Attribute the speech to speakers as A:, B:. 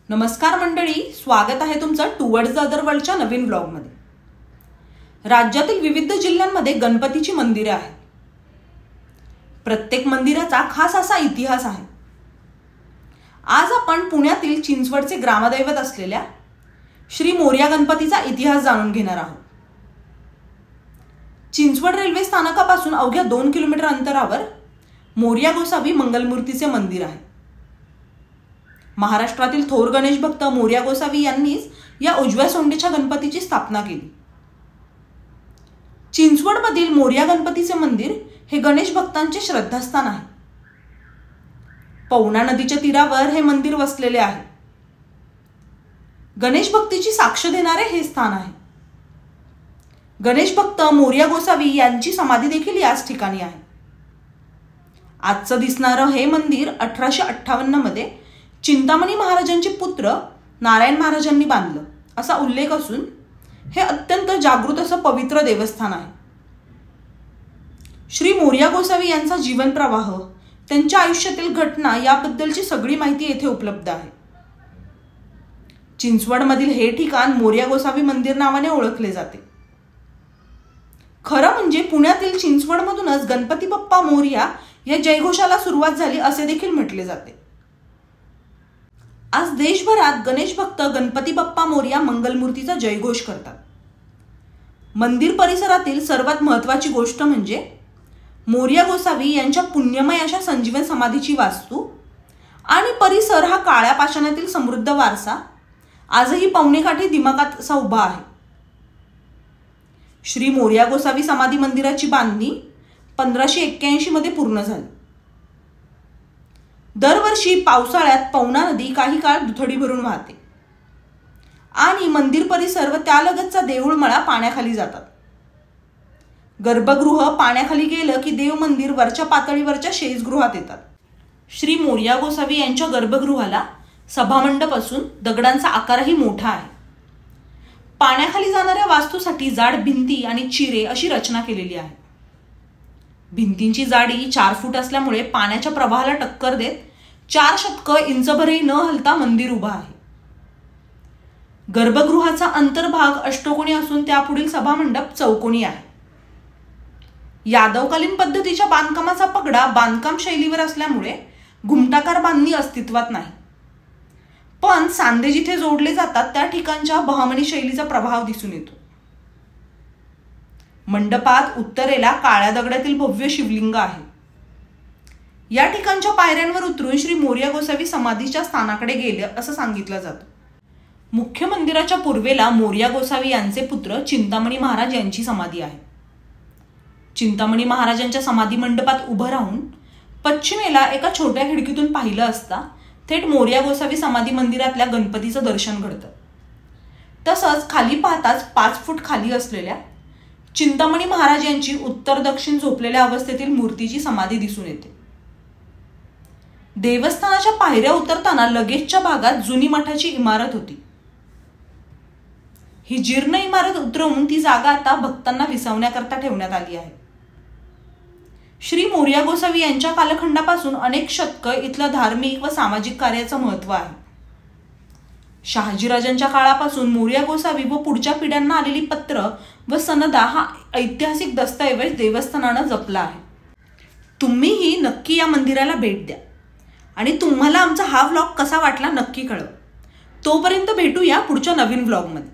A: नमस्कार मंडळी, स्वागत आहे तुमचं टुवर्ड्स द अदर वर्ल्डच्या नवीन व्लॉगमध्ये। राज्यातील विविध जिल्ह्यांमध्ये गणपतीची मंदिरे आहेत। प्रत्येक मंदिराचा खास असा इतिहास आहे। आज आपण पुण्यातील चिंचवडचे ग्रामदैवत असलेल्या श्री मोरया गणपतीचा इतिहास जाणून घेणार आहोत। चिंचवड रेल्वे स्थानकापासून अवघ्या 2 किलोमीटर अंतरावर मोरया गोसावी मंगलमूर्तीचे मंदिर आहे। महाराष्ट्रातील थोर गणेश भक्त मोरया गोसावी यांनीच या उजव्या सोंडेच्या गणपतीची स्थापना केली। चिंचवडमधील मोरया गणपतीचे मंदिर हे गणेश भक्तांचे श्रद्धास्थान आहे। पवना नदीच्या तीरावर हे मंदिर वसलेले आहे। गणेश भक्तीची साक्ष देणारे हे स्थान आहे। गणेश भक्त मोरया गोसावी यांची समाधी देखील याच ठिकाणी आहे। आजचं दिसणारं हे मंदिर 1858 मध्ये चिंतामणी महाराजांचे पुत्र नारायण महाराजांनी बांधलं असा उल्लेख असून हे अत्यंत जागृत असं पवित्र देवस्थान आहे। श्री मोरया गोसावी यांचा जीवन प्रवाह, त्यांच्या आयुष्यातील घटना याबद्दलची सगळी माहिती येथे उपलब्ध आहे। चिंचवडमधील हे ठिकाण मोरया गोसावी मंदिर नावाने ओळखले जाते। खरं म्हणजे पुण्यातील चिंचवडमधूनच गणपती बाप्पा मोरया या जयघोषाला सुरुवात झाली असे देखील म्हटले जाते। आज देशभरात गणेश भक्त गणपती बाप्पा मोरया मंगलमूर्तीचा जयघोष करतात। मंदिर परिसरातील सर्वात महत्त्वाची गोष्ट म्हणजे मोरया गोसावी यांच्या पुण्यमय अशा संजीवन समाधीची वास्तू आणि परिसर हा काळ्या पाषाणातील समृद्ध वारसा आजही पावणेकाठी दिमागात असा उभा आहे। श्री मोरया गोसावी समाधी मंदिराची बांधणी 1581 मध्ये पूर्ण झाली। दरवर्षी पावसाळ्यात पवना नदी काही काळ दुथडी भरून वाहते आणि मंदिर परिसर व त्यालगतचा देऊळमळा पाण्याखाली जातात। गर्भगृह पाण्याखाली गेलं की देव मंदिर वरच्या पातळीवरच्या शेजगृहात येतात। श्री मोरया गोसावी यांच्या गर्भगृहाला सभामंडप असून दगडांचा आकारही मोठा आहे। पाण्याखाली जाणाऱ्या वास्तूसाठी जाड भिंती आणि चिरे अशी रचना केलेली आहे। भिंतींची जाडी 4 फूट असल्यामुळे पाण्याच्या प्रवाहाला टक्कर देत 4 शतकं इंचभरही न हलता मंदिर उभा आहे। गर्भगृहाचा अंतर्भाग अष्टकोनी असून त्यापुढील सभामंडप चौकोनी आहे। यादवकालीन पद्धतीच्या बांधकामाचा पगडा बांधकाम शैलीवर असल्यामुळे घुमटाकार बांधणी अस्तित्वात नाही, पण सांधे जिथे जोडले जातात त्या ठिकाणच्या बहामनी शैलीचा प्रभाव दिसून येतो। मंडपात उत्तरेला काळ्या दगडातील भव्य शिवलिंग आहे। या ठिकाणच्या पायऱ्यांवर उतरून श्री मोरया गोसावी समाधीच्या स्थानाकडे गेले असं सांगितलं जातं। मुख्य मंदिराच्या पूर्वेला मोरया गोसावी यांचे पुत्र चिंतामणी महाराज यांची समाधी आहे। चिंतामणी महाराजांच्या समाधी मंडपात उभं राहून पश्चिमेला एका छोट्या खिडकीतून पाहिलं असता थेट मोरया गोसावी समाधी मंदिरातल्या गणपतीचं दर्शन घडतं। तसंच खाली पाहताच 5 फूट खाली असलेल्या चिंतामणी महाराज यांची उत्तर दक्षिण झोपलेल्या अवस्थेतील मूर्तीची समाधी दिसून येते। देवस्थानाच्या पायऱ्या उतरताना लगेचच्या भागात जुनी मठाची इमारत होती। ही जीर्ण इमारत उतरवून ती जागा आता भक्तांना विसावण्याकरता ठेवण्यात आली आहे। श्री मोरया गोसावी यांच्या कालखंडापासून अनेक शतकं इथलं धार्मिक व सामाजिक कार्याचं महत्त्व आहे। शहाजीराजांच्या काळापासून मोरया गोसावी व पुढच्या पिढ्यांना आलेली पत्र व सनदा हा ऐतिहासिक दस्तऐवज देवस्थानानं जपला आहे। तुम्हीही नक्की या मंदिराला भेट द्या आणि तुम्हाला आमचा हा व्लॉग कसा वाटला नक्की कळवा। तोपर्यंत भेटूया पुढच्या नवीन व्लॉगमध्ये।